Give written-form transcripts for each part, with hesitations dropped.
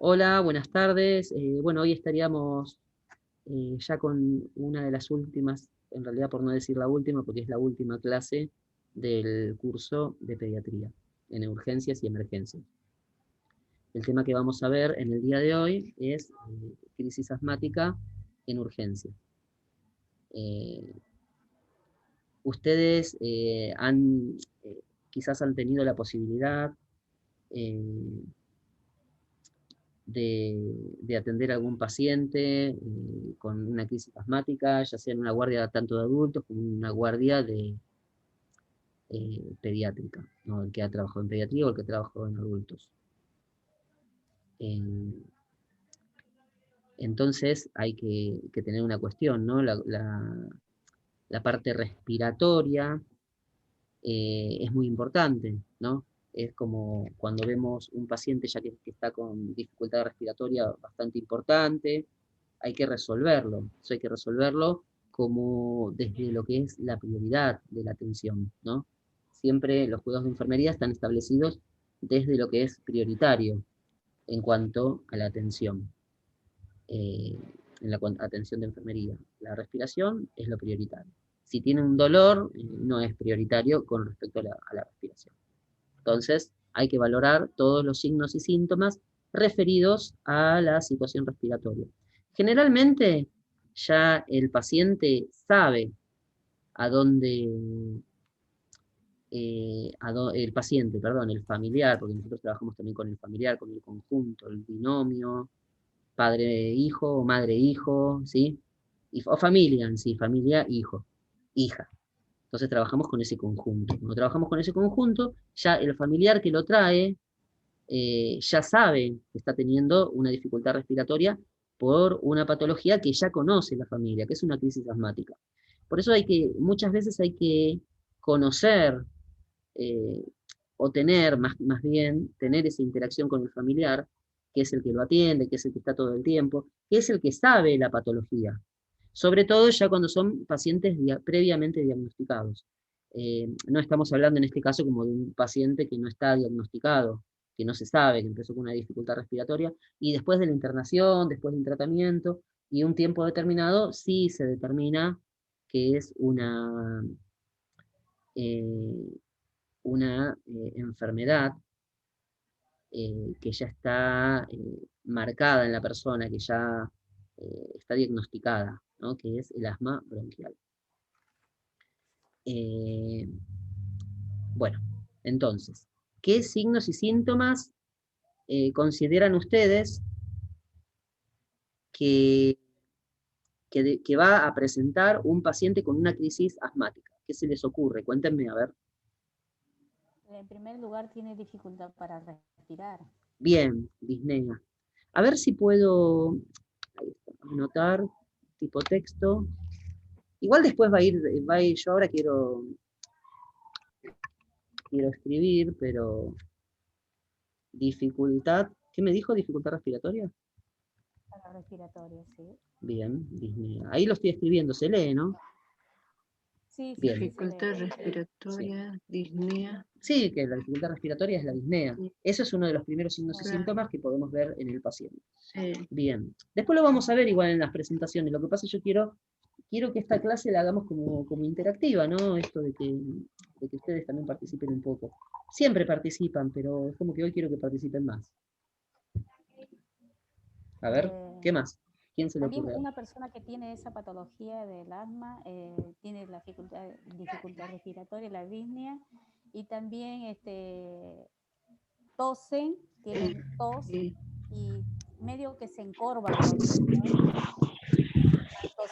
Hola, buenas tardes. Bueno, hoy estaríamos ya con una de las últimas, en realidad por no decir la última, porque es la última clase del curso de pediatría en urgencias y emergencias. El tema que vamos a ver en el día de hoy es crisis asmática en urgencia. Ustedes quizás han tenido la posibilidad eh, de atender a algún paciente con una crisis asmática, ya sea en una guardia tanto de adultos como en una guardia de pediátrica, ¿no? El que ha trabajado en pediatría o el que trabajó en adultos. Entonces hay que tener una cuestión, ¿no? La parte respiratoria es muy importante, ¿no? Es como cuando vemos un paciente ya que está con dificultad respiratoria bastante importante, hay que resolverlo. Eso hay que resolverlo como desde lo que es la prioridad de la atención, ¿no? Siempre los cuidados de enfermería están establecidos desde lo que es prioritario en cuanto a la atención, en la atención de enfermería. La respiración es lo prioritario. Si tiene un dolor, no es prioritario con respecto a la respiración. Entonces, hay que valorar todos los signos y síntomas referidos a la situación respiratoria. Generalmente, ya el paciente sabe a dónde, el paciente, perdón, el familiar, porque nosotros trabajamos también con el familiar, con el conjunto, el binomio, padre-hijo o madre-hijo, ¿sí? O familia en sí, familia, hijo, hija. Entonces trabajamos con ese conjunto. Cuando trabajamos con ese conjunto, ya el familiar que lo trae ya sabe que está teniendo una dificultad respiratoria por una patología que ya conoce la familia, que es una crisis asmática. Por eso muchas veces hay que conocer eh, o tener, más bien, tener esa interacción con el familiar, que es el que lo atiende, que es el que está todo el tiempo, que es el que sabe la patología. Sobre todo ya cuando son pacientes previamente diagnosticados. No estamos hablando en este caso como de un paciente que no está diagnosticado, que no se sabe, que empezó con una dificultad respiratoria, y después de la internación, después del tratamiento, y un tiempo determinado, sí se determina que es eh, una enfermedad que ya está marcada en la persona, que ya está diagnosticada, ¿no? Que es el asma bronquial. Bueno, entonces, ¿qué signos y síntomas consideran ustedes que, que va a presentar un paciente con una crisis asmática? ¿Qué se les ocurre? Cuéntenme, a ver. En primer lugar, tiene dificultad para respirar. Bien, disnea. A ver si puedo anotar tipo texto. Igual después va a ir, yo ahora quiero escribir, pero dificultad, ¿qué me dijo? ¿Dificultad respiratoria? Para respiratoria, sí. Bien, disnea. Ahí lo estoy escribiendo, se lee, ¿no? Sí, sí, Bien. sí, se Dificultad lee. respiratoria, disnea. Sí, que la dificultad respiratoria es la disnea. Sí. Eso es uno de los primeros signos y Claro. síntomas que podemos ver en el paciente. Sí. Bien. Después lo vamos a ver igual en las presentaciones. Lo que pasa es que yo quiero que esta clase la hagamos como interactiva, ¿no? Esto de que ustedes también participen un poco. Siempre participan, pero es como que hoy quiero que participen más. A ver, ¿qué más? ¿Quién se le También ocurre? una persona que tiene esa patología del asma tiene la dificultad respiratoria, la disnea, y también tosen, tienen tos Sí. y medio que se encorvan a veces, ¿no?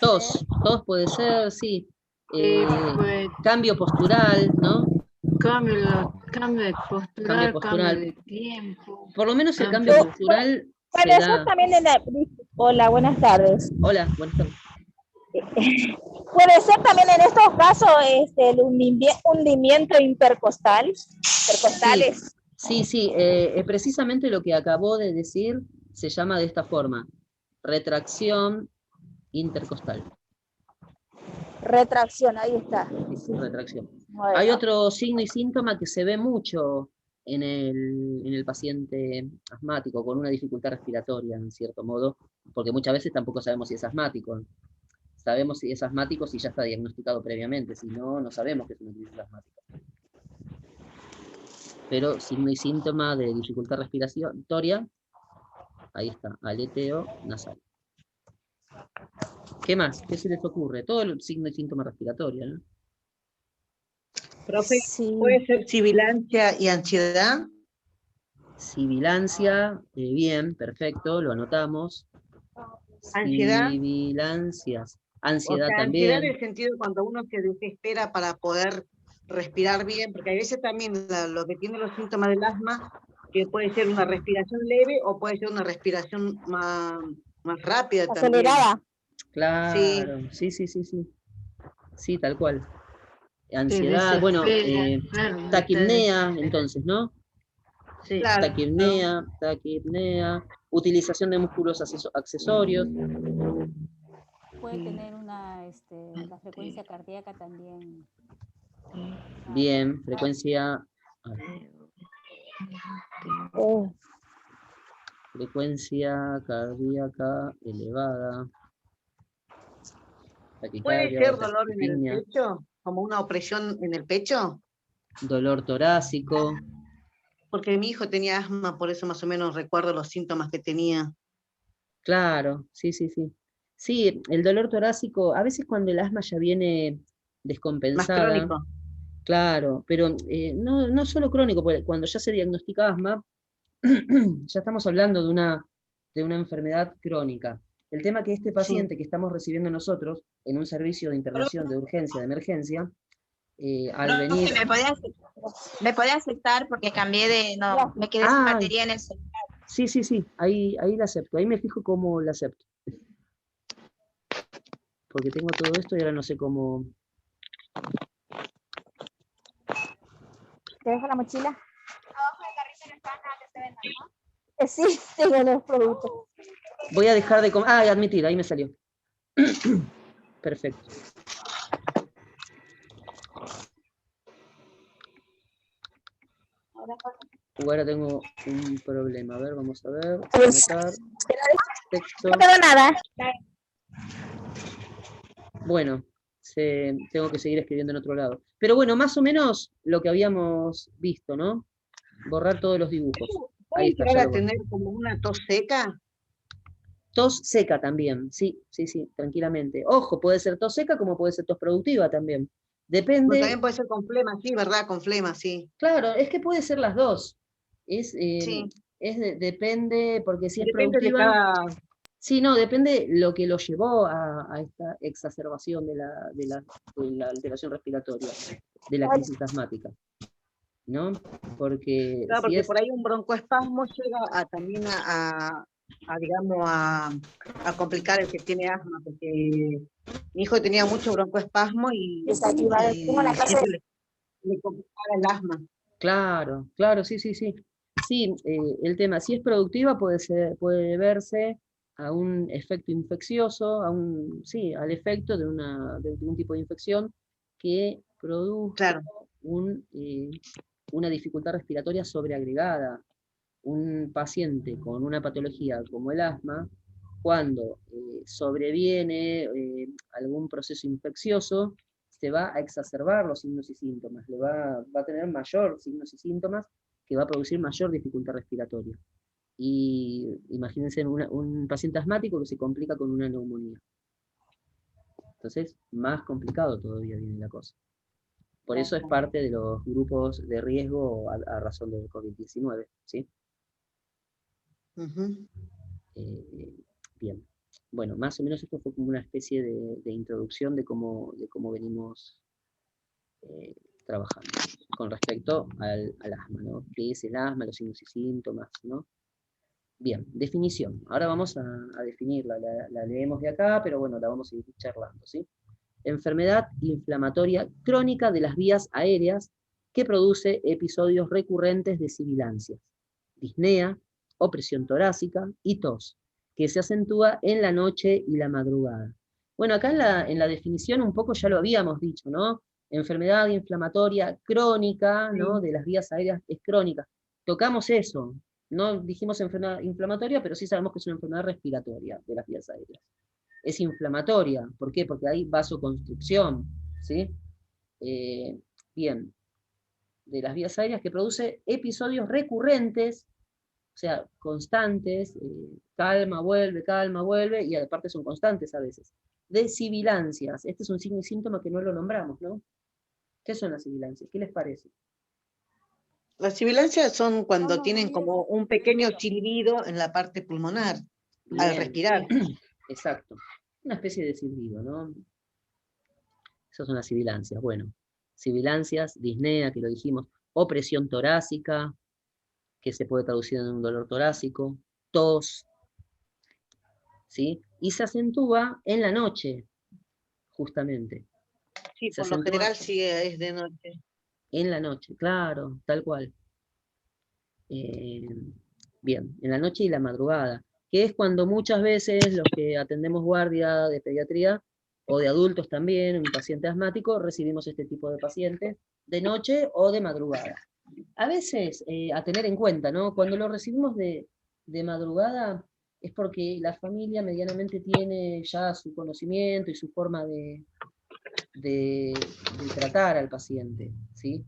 Tos puede ser, sí. Pues, Cambio postural, ¿no? cambio de Cambio postural, cambio postural. de tiempo. Por lo menos el cambio Cambio. postural Bueno, se eso da. también Hola, buenas tardes. Hola, buenas tardes. Puede ser también en estos casos el hundimiento intercostales. Sí, precisamente lo que acabó de decir se llama de esta forma, retracción intercostal. Retracción, ahí está. Sí, retracción. Bueno. Hay otro signo y síntoma que se ve mucho en el paciente asmático con una dificultad respiratoria, en cierto modo, porque muchas veces tampoco sabemos si es asmático. Sabemos si es asmático si ya está diagnosticado previamente, si no, no sabemos que es una crisis asmática. Pero signo y síntoma de dificultad respiratoria, ahí está, aleteo nasal. ¿Qué más? ¿Qué se les ocurre? Todo el signo y síntoma respiratorio, ¿no? Profe, Sí. ¿puede ser sibilancia y ansiedad? Sibilancia, bien, perfecto, lo anotamos. ¿Ansiedad? Sibilancias. O Ansiedad sea, ansiedad en también. el sentido de cuando uno se desespera para poder respirar bien, porque a veces también lo que tiene los síntomas del asma, que puede ser una respiración leve o puede ser una respiración más rápida también. Acelerada. Claro, sí, sí, sí, sí. Sí, tal cual. Se Ansiedad, bueno, desespera, enfermo, taquipnea, entonces, ¿no? Sí. Claro. Taquipnea, utilización de músculos accesorios. Puede tener la frecuencia cardíaca también. Bien, frecuencia, a ver, Oh, frecuencia cardíaca elevada. ¿Puede Taquicardia, ser dolor en el taquipnea, pecho? ¿Como una opresión en el pecho? dolor torácico. Porque mi hijo tenía asma, por eso más o menos recuerdo los síntomas que tenía. Claro, sí, sí, sí. Sí, el dolor torácico, a veces cuando el asma ya viene Más descompensada, crónico. claro, pero no solo crónico, porque cuando ya se diagnostica asma, ya estamos hablando de una enfermedad crónica. El tema que este paciente que estamos recibiendo nosotros en un servicio de internación de urgencia, de emergencia, al venir... ¿Me podés aceptar porque cambié no, me quedé sin Ah, batería en el celular? sí, sí, sí, ahí la acepto, ahí me fijo cómo la acepto. Porque tengo todo esto y ahora no sé cómo... ¿te dejo la mochila? Abajo del carrito no está nada que se venda, ¿no? Sí, tengo los productos. Voy a dejar de comer... Ah, admitir, ahí me salió. Perfecto. Ahora tengo un problema. A ver, vamos a ver. Anotar. Texto. No quedó nada. Bueno, tengo que seguir escribiendo en otro lado. Pero bueno, más o menos lo que habíamos visto, ¿no? Borrar todos los dibujos. Ahí ¿Puede está, llegar ya a lo borré. tener como una tos seca? Tos seca también, sí, sí, sí, tranquilamente. Ojo, puede ser tos seca como puede ser tos productiva también. Pues Depende, también puede ser con flema, sí, ¿verdad? Con flema, sí. claro, es que puede ser las dos. Sí. Depende, porque si es Depende de productiva, cada... sí, no, depende lo que lo llevó a esta exacerbación de la alteración respiratoria, de la crisis asmática, ¿no? Porque Claro, si porque es, por ahí un broncoespasmo llega también digamos, a complicar el que tiene asma, porque mi hijo tenía mucho broncoespasmo y Tengo la clase siempre le complicaba el asma. claro, claro, sí, sí, sí. Sí, el tema, si es productiva puede verse a un efecto infeccioso, sí, al efecto de un tipo de infección que produjo Claro. una dificultad respiratoria sobreagregada. Un paciente con una patología como el asma, cuando sobreviene algún proceso infeccioso, se va a exacerbar los signos y síntomas, va a tener mayor signos y síntomas que va a producir mayor dificultad respiratoria. Y imagínense un paciente asmático que se complica con una neumonía. Entonces, más complicado todavía viene la cosa. Por eso es parte de los grupos de riesgo a razón del COVID-19, ¿sí? Bien. Bueno, más o menos esto fue como una especie de introducción de cómo venimos trabajando con respecto al asma, ¿no? ¿Qué es el asma, los signos y síntomas, ¿no? Bien, definición. Ahora vamos a definirla. La leemos de acá, pero bueno, la vamos a ir charlando, ¿sí? Enfermedad inflamatoria crónica de las vías aéreas que produce episodios recurrentes de sibilancias, disnea, opresión torácica y tos, que se acentúa en la noche y la madrugada. Bueno, acá en la definición un poco ya lo habíamos dicho, ¿no? Enfermedad inflamatoria crónica, ¿no? De las vías aéreas es crónica. tocamos eso. No dijimos enfermedad inflamatoria, pero sí sabemos que es una enfermedad respiratoria de las vías aéreas. Es inflamatoria. ¿Por qué? Porque hay vasoconstricción, ¿sí? Bien, de las vías aéreas que produce episodios recurrentes, o sea, constantes, calma, vuelve, y aparte son constantes a veces, de sibilancias. Este es un signo y síntoma que no lo nombramos, ¿no? ¿Qué son las sibilancias? ¿Qué les parece? Las sibilancias son cuando Son tienen ruidos como un pequeño silbido en la parte pulmonar al Bien, respirar. exacto. Una especie de silbido, ¿no? Esas son las sibilancias. Bueno, sibilancias, disnea, que lo dijimos, opresión torácica, que se puede traducir en un dolor torácico, tos, ¿sí? Y se acentúa en la noche, justamente. Sí, Se por lo acentúa general sí es de noche. en la noche, claro, tal cual. Bien, en la noche y la madrugada, que es cuando muchas veces los que atendemos guardia de pediatría, o de adultos también, un paciente asmático, recibimos este tipo de pacientes de noche o de madrugada. A veces, a tener en cuenta, ¿no? Cuando lo recibimos de madrugada, es porque la familia medianamente tiene ya su conocimiento y su forma de tratar al paciente, ¿sí?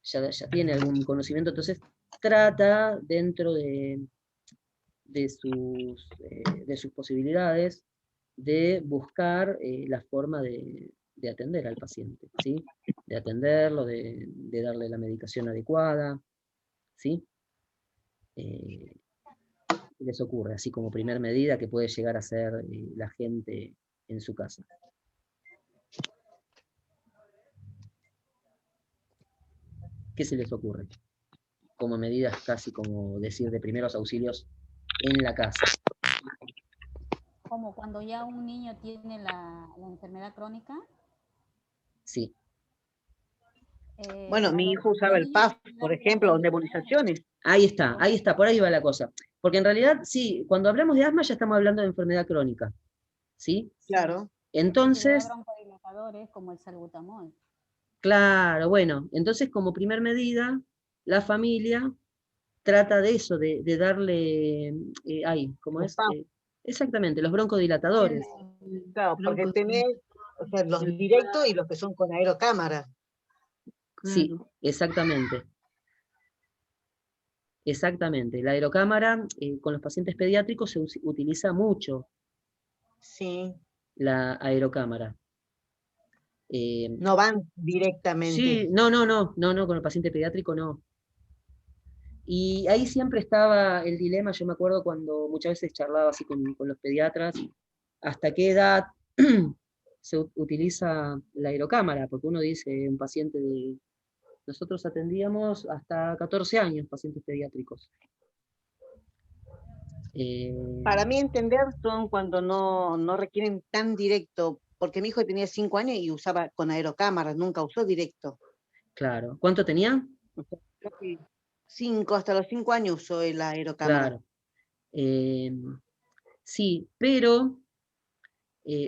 Ya tiene algún conocimiento, entonces trata dentro de sus posibilidades de buscar la forma de atender al paciente, ¿sí? De atenderlo, de darle la medicación adecuada, ¿sí? Les ocurre, así como primer medida que puede llegar a hacer la gente en su casa. ¿Qué se les ocurre? Como medidas casi como decir de primeros auxilios en la casa. como cuando ya un niño tiene la enfermedad crónica. Sí, Bueno, mi hijo usaba Los el niños PAF, tienen por las ejemplo, o medicaciones. nebulizaciones. ahí está, por ahí va la cosa. Porque en realidad, sí, cuando hablamos de asma ya estamos hablando de enfermedad crónica, ¿sí? Claro. Y se le da Entonces, broncodilatadores como el salbutamol. claro, bueno, entonces como primer medida, la familia trata de eso, de darle, ¿cómo Los es? PAF. Exactamente, los broncodilatadores. Claro, porque Broncos, tenés, o sea, los directos y los que son con aerocámara. sí, exactamente. Exactamente. La aerocámara con los pacientes pediátricos se utiliza mucho Sí, la aerocámara. no van directamente. Sí, no, con el paciente pediátrico no. Y ahí siempre estaba el dilema, yo me acuerdo cuando muchas veces charlaba así con los pediatras, hasta qué edad se utiliza la aerocámara, porque uno dice, un paciente de... Nosotros atendíamos hasta 14 años pacientes pediátricos. Para mí entender son cuando no requieren tan directo, porque mi hijo tenía 5 años y usaba con aerocámara, nunca usó directo. Claro. ¿Cuánto tenía? O sea, creo que hasta los 5 años usó la aerocámara. Claro. Sí, pero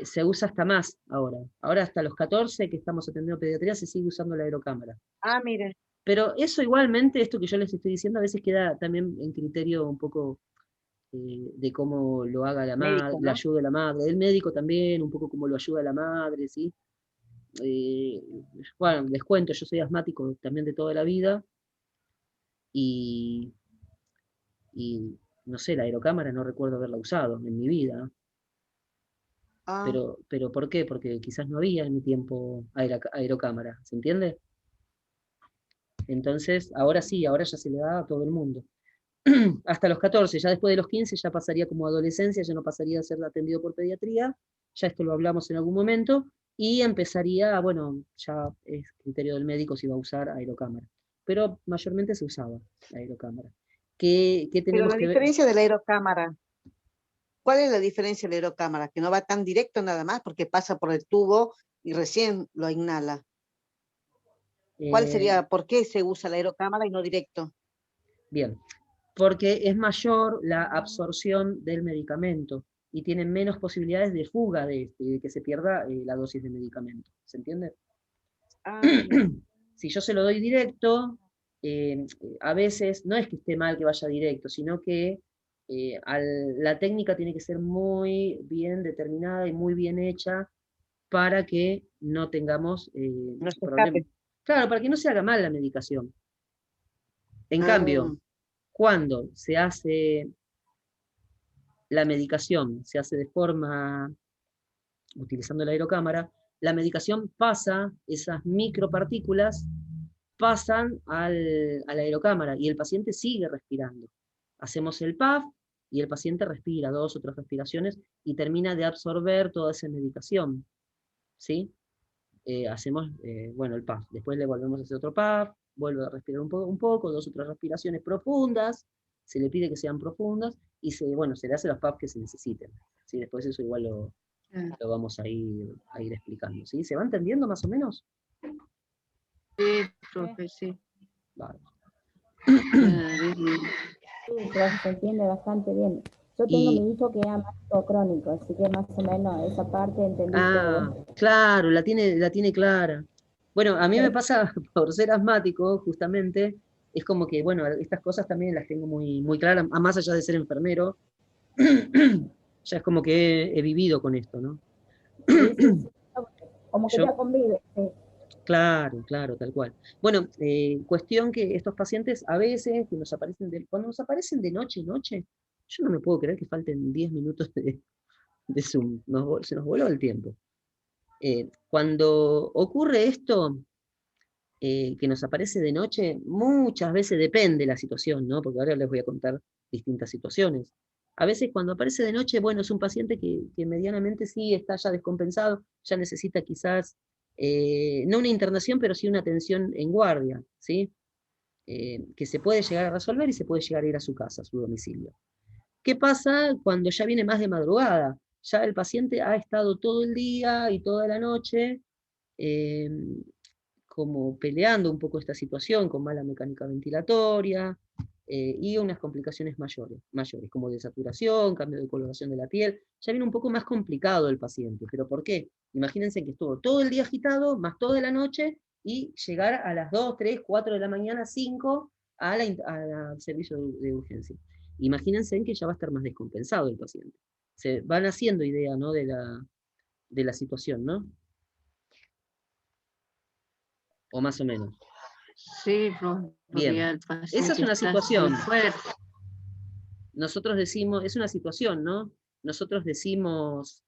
se usa hasta más ahora. Ahora hasta los 14 que estamos atendiendo pediatría se sigue usando la aerocámara. Ah, mire. Pero eso igualmente, esto que yo les estoy diciendo, a veces queda también en criterio un poco de cómo lo haga la madre, Médico, la ¿no? ayuda de la madre, del médico también, un poco como lo ayuda la madre, ¿sí? Eh, bueno, les cuento, yo soy asmático también de toda la vida, y, y no sé, la aerocámara no recuerdo haberla usado en mi vida. Ah, Pero ¿por qué? Porque quizás no había en mi tiempo aerocámara, ¿se entiende? Entonces, ahora sí, ahora ya se le da a todo el mundo. Hasta los 14, ya después de los 15 ya pasaría como adolescencia, ya no pasaría a ser atendido por pediatría, ya esto lo hablamos en algún momento, y empezaría, bueno, ya es criterio del médico si va a usar aerocámara. Pero mayormente se usaba aerocámara. ¿Qué pero tenemos la que ver? diferencia de la aerocámara, ¿cuál es la diferencia de la aerocámara? Que no va tan directo nada más porque pasa por el tubo y recién lo inhala. ¿Cuál Eh, sería, por qué se usa la aerocámara y no directo? Bien, porque es mayor la absorción del medicamento y tienen menos posibilidades de fuga de que se pierda la dosis de medicamento. ¿Se entiende? Ah, Si yo se lo doy directo, a veces no es que esté mal que vaya directo, sino que la técnica tiene que ser muy bien determinada y muy bien hecha para que no tengamos No se problemas. escape. Claro, para que no se haga mal la medicación. En Ah, cambio, cuando se hace la medicación, se hace de forma, utilizando la aerocámara, la medicación pasa, esas micropartículas pasan a la aerocámara y el paciente sigue respirando. Hacemos el PAF y el paciente respira 2 o 3 respiraciones y termina de absorber toda esa medicación, ¿sí? Hacemos, bueno, el PAF. Después le volvemos a hacer otro PAF, vuelve a respirar un poco, 2 o 3 respiraciones profundas, se le pide que sean profundas, y bueno, se le hace los PAF que se necesiten. ¿Sí? Después eso igual lo vamos a ir explicando. ¿Sí? ¿Se va entendiendo más o menos? Sí, profe, sí. Vale. Sí, profe, se entiende bastante bien. Yo tengo Y, mi hijo que es asmático crónico, así que más o menos esa parte entendí todo. claro, la tiene clara. Bueno, a mí me pasa, por ser asmático, justamente, es como que, bueno, estas cosas también las tengo muy, muy claras, más allá de ser enfermero, ya es como que he vivido con esto, ¿no? Sí, sí, sí. Como que Yo, ya convive, sí. claro, claro, tal cual. Bueno, cuestión que estos pacientes a veces, que nos aparecen cuando nos aparecen de noche, yo no me puedo creer que falten 10 minutos de Zoom, se nos voló el tiempo. Cuando ocurre esto, que nos aparece de noche, muchas veces depende la situación, ¿no? Porque ahora les voy a contar distintas situaciones. A veces cuando aparece de noche, bueno, es un paciente que medianamente sí está ya descompensado, ya necesita quizás, no una internación, pero sí una atención en guardia, ¿sí? Que se puede llegar a resolver y se puede llegar a ir a su casa, a su domicilio. ¿Qué pasa cuando ya viene más de madrugada? Ya el paciente ha estado todo el día y toda la noche eh, como peleando un poco esta situación con mala mecánica ventilatoria y unas complicaciones mayores, como desaturación, cambio de coloración de la piel. Ya viene un poco más complicado el paciente. ¿Pero por qué? Imagínense que estuvo todo el día agitado, más toda la noche, y llegar a las 2, 3, 4 de la mañana, 5, al servicio de urgencia. Imagínense que ya va a estar más descompensado el paciente. Se van haciendo idea, ¿no? de la situación, ¿no? O más o menos. Sí, profe, porque Bien, ya el esa es paciente una está situación. muy fuerte. Nosotros decimos, es una situación, ¿no? Nosotros decimos,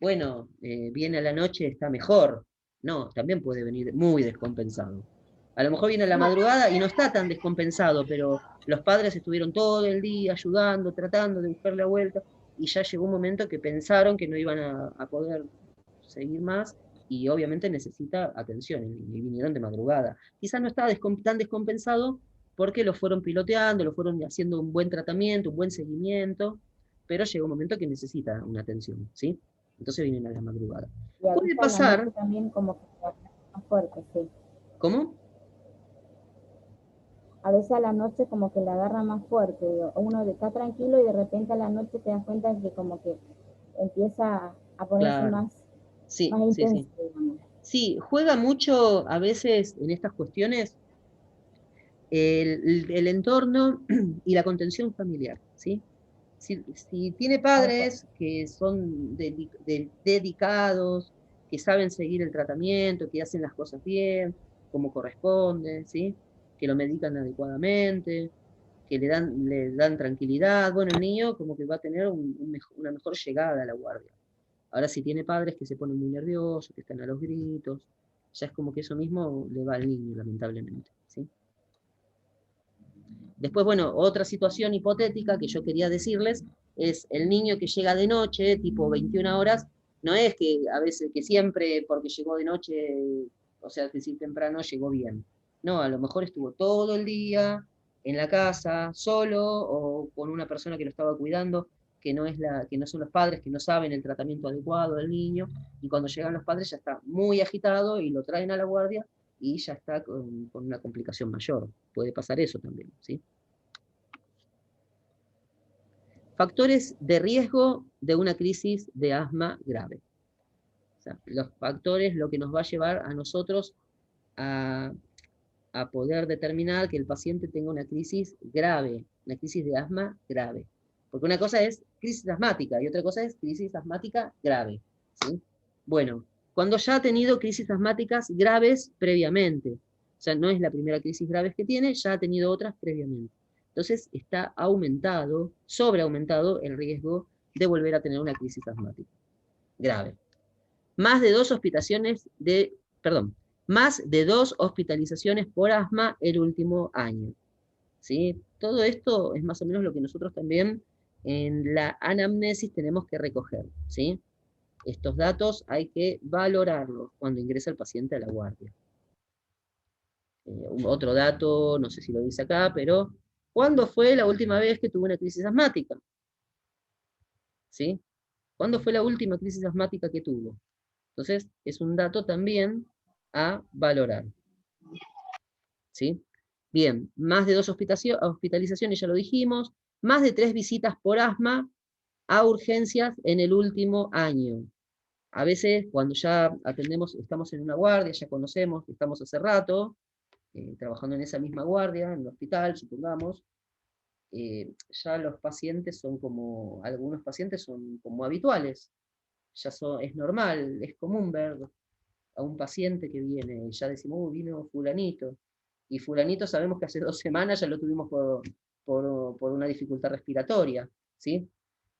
bueno, viene a la noche, está mejor. No, también puede venir muy descompensado. A lo mejor viene a la madrugada y no está tan descompensado, pero los padres estuvieron todo el día ayudando, tratando de buscar la vuelta, y ya llegó un momento que pensaron que no iban a poder seguir más, y obviamente necesita atención, y vinieron de madrugada. Quizás no estaba tan descompensado porque lo fueron piloteando, lo fueron haciendo un buen tratamiento, un buen seguimiento, pero llegó un momento que necesita una atención, ¿sí? Entonces vienen a la madrugada. Y a Puede veces a la noche pasar, también como que se agarra más fuerte, sí. ¿cómo? A veces a la noche como que la agarra más fuerte. Uno está tranquilo y de repente a la noche te das cuenta de que como que empieza a ponerse Claro, más sí, sí, intenso, sí. digamos. Sí, juega mucho a veces en estas cuestiones el entorno y la contención familiar, ¿sí? Si tiene padres que son dedicados, que saben seguir el tratamiento, que hacen las cosas bien, como corresponde, ¿sí? Que lo medican adecuadamente, que le dan tranquilidad, bueno, el niño como que va a tener una mejor llegada a la guardia. Ahora, si tiene padres que se ponen muy nerviosos, que están a los gritos, ya es como que eso mismo le va al niño, lamentablemente, ¿sí? Después, bueno, otra situación hipotética que yo quería decirles es el niño que llega de noche, tipo 21 horas, no es que a veces, que siempre porque llegó de noche, o sea, que si temprano llegó bien. No, a lo mejor estuvo todo el día en la casa, solo, o con una persona que lo estaba cuidando, que no son los padres, que no saben el tratamiento adecuado del niño, y cuando llegan los padres ya está muy agitado y lo traen a la guardia y ya está con una complicación mayor. Puede pasar eso también, ¿sí? Factores de riesgo de una crisis de asma grave. O sea, los factores, lo que nos va a llevar a nosotros a a poder determinar que el paciente tenga una crisis grave, una crisis de asma grave. Porque una cosa es crisis asmática y otra cosa es crisis asmática grave, ¿sí? Bueno, cuando ya ha tenido crisis asmáticas graves previamente, o sea, no es la primera crisis grave que tiene, ya ha tenido otras previamente. Entonces está aumentado, sobreaumentado el riesgo de volver a tener una crisis asmática grave. Más de 2 hospitalizaciones por asma el último año. ¿Sí? Todo esto es más o menos lo que nosotros también en la anamnesis tenemos que recoger, ¿sí? Estos datos hay que valorarlos cuando ingresa el paciente a la guardia. Otro dato, no sé si lo dice acá, pero ¿cuándo fue la última vez que tuvo una crisis asmática? ¿Sí? ¿Cuándo fue la última crisis asmática que tuvo? Entonces, es un dato también a valorar. ¿Sí? Bien, más de 2 hospitalizaciones, ya lo dijimos, más de 3 visitas por asma a urgencias en el último año. A veces, cuando ya atendemos, estamos en una guardia, ya conocemos, estamos hace rato, trabajando en esa misma guardia, en el hospital, supongamos, ya los pacientes son como, algunos pacientes son como habituales, es normal, es común ver a un paciente que viene, y ya decimos, vino fulanito, y fulanito sabemos que hace 2 semanas ya lo tuvimos por una dificultad respiratoria, ¿sí?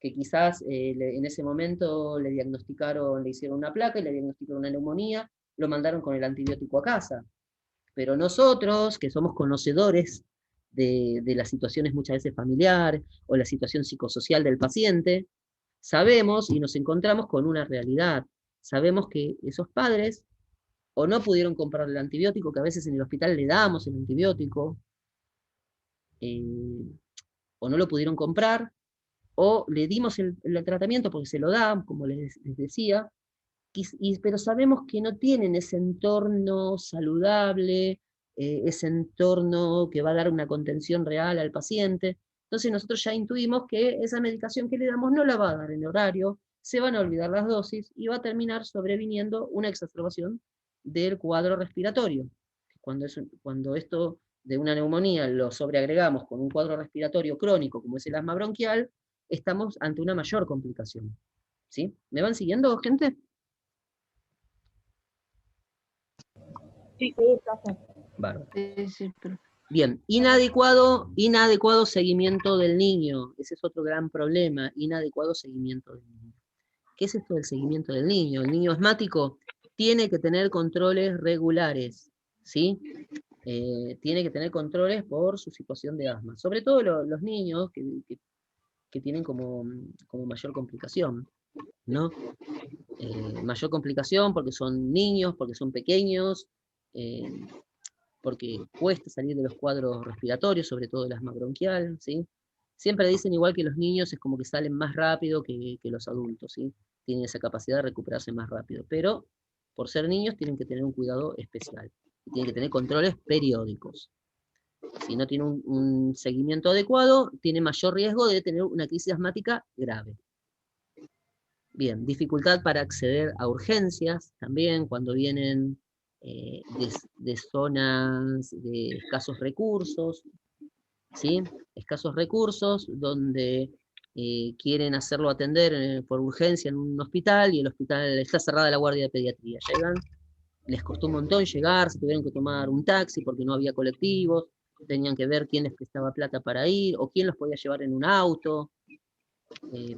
Que quizás en ese momento le diagnosticaron, le hicieron una placa y le diagnosticaron una neumonía, lo mandaron con el antibiótico a casa. Pero nosotros, que somos conocedores de las situaciones muchas veces familiares o la situación psicosocial del paciente, sabemos y nos encontramos con una realidad. Sabemos que esos padres o no pudieron comprar el antibiótico, que a veces en el hospital le damos el antibiótico, o no lo pudieron comprar, o le dimos el tratamiento porque se lo dan, como les decía, pero sabemos que no tienen ese entorno saludable, ese entorno que va a dar una contención real al paciente. Entonces nosotros ya intuimos que esa medicación que le damos no la va a dar en horario, se van a olvidar las dosis y va a terminar sobreviniendo una exacerbación del cuadro respiratorio. Cuando esto de una neumonía lo sobreagregamos con un cuadro respiratorio crónico, como es el asma bronquial, estamos ante una mayor complicación. ¿Sí? ¿Me van siguiendo, gente? Sí, profe. Bárbaro. Sí, pero Bien, inadecuado seguimiento del niño. Ese es otro gran problema, inadecuado seguimiento del niño. ¿Qué es esto del seguimiento del niño? El niño asmático tiene que tener controles regulares, ¿sí? Tiene que tener controles por su situación de asma. Sobre todo los niños que tienen como mayor complicación, ¿no? Mayor complicación porque son niños, porque son pequeños, porque cuesta salir de los cuadros respiratorios, sobre todo el asma bronquial, ¿sí? Siempre dicen igual que los niños es como que salen más rápido que los adultos, ¿sí? Tienen esa capacidad de recuperarse más rápido, pero por ser niños tienen que tener un cuidado especial, y tienen que tener controles periódicos. Si no tiene un seguimiento adecuado, tiene mayor riesgo de tener una crisis asmática grave. Bien, dificultad para acceder a urgencias, también cuando vienen de zonas de escasos recursos, ¿sí? Escasos recursos, donde quieren hacerlo atender por urgencia en un hospital, y el hospital está cerrada la guardia de pediatría. Llegan, les costó un montón llegar, se tuvieron que tomar un taxi porque no había colectivos, tenían que ver quién les prestaba plata para ir, o quién los podía llevar en un auto,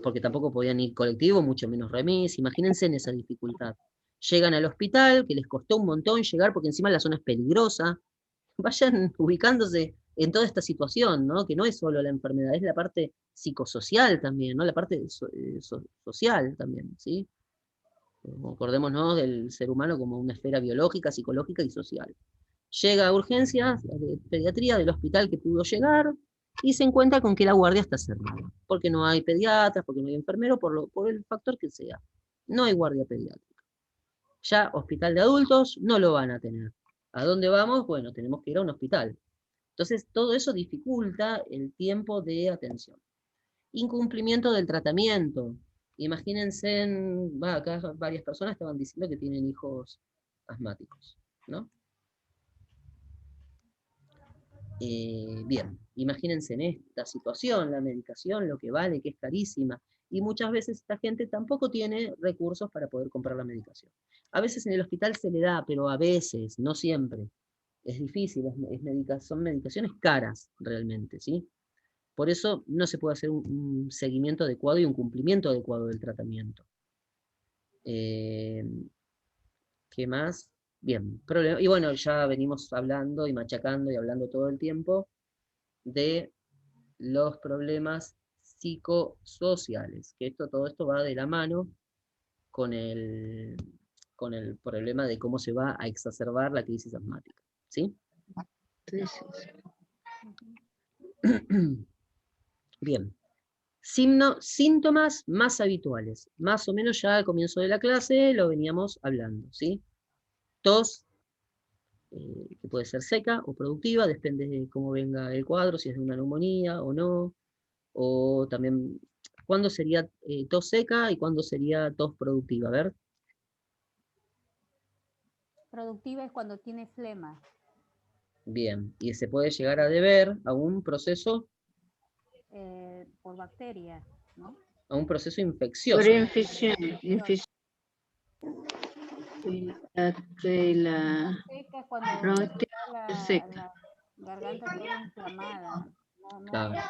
porque tampoco podían ir colectivo, mucho menos remis. Imagínense en esa dificultad. Llegan al hospital, que les costó un montón llegar, porque encima la zona es peligrosa. Vayan ubicándose en toda esta situación, ¿no? Que no es solo la enfermedad, es la parte psicosocial también, ¿no? La parte social también, ¿sí? Acordémonos del ser humano como una esfera biológica, psicológica y social. Llega a urgencias de pediatría del hospital que pudo llegar, y se encuentra con que la guardia está cerrada, porque no hay pediatras, porque no hay enfermero, por el factor que sea. No hay guardia pediátrica. Ya hospital de adultos no lo van a tener. ¿A dónde vamos? Bueno, tenemos que ir a un hospital. Entonces, todo eso dificulta el tiempo de atención. Incumplimiento del tratamiento. Imagínense, acá varias personas estaban diciendo que tienen hijos asmáticos, ¿no? Bien, imagínense en esta situación, la medicación, lo que vale, que es carísima, y muchas veces esta gente tampoco tiene recursos para poder comprar la medicación. A veces en el hospital se le da, pero a veces, no siempre. Es difícil, son medicaciones caras realmente, ¿sí? Por eso no se puede hacer un seguimiento adecuado y un cumplimiento adecuado del tratamiento. ¿Qué más? Bien, y bueno, ya venimos hablando y machacando y hablando todo el tiempo de los problemas psicosociales, que todo esto va de la mano con con el problema de cómo se va a exacerbar la crisis asmática, ¿sí? Sí, sí, Bien. Síntomas más habituales. Más o menos ya al comienzo de la clase lo veníamos hablando, ¿sí? Tos, que puede ser seca o productiva, depende de cómo venga el cuadro, si es de una neumonía o no. O también, ¿cuándo sería tos seca y cuándo sería tos productiva? A ver. Productiva es cuando tiene flema. Bien, y se puede llegar a deber a un proceso, Por bacterias, ¿no? a un proceso Por infeccioso. infección. La Seca es cuando bronquitis está seca. la garganta toda inflamada. No, Claro.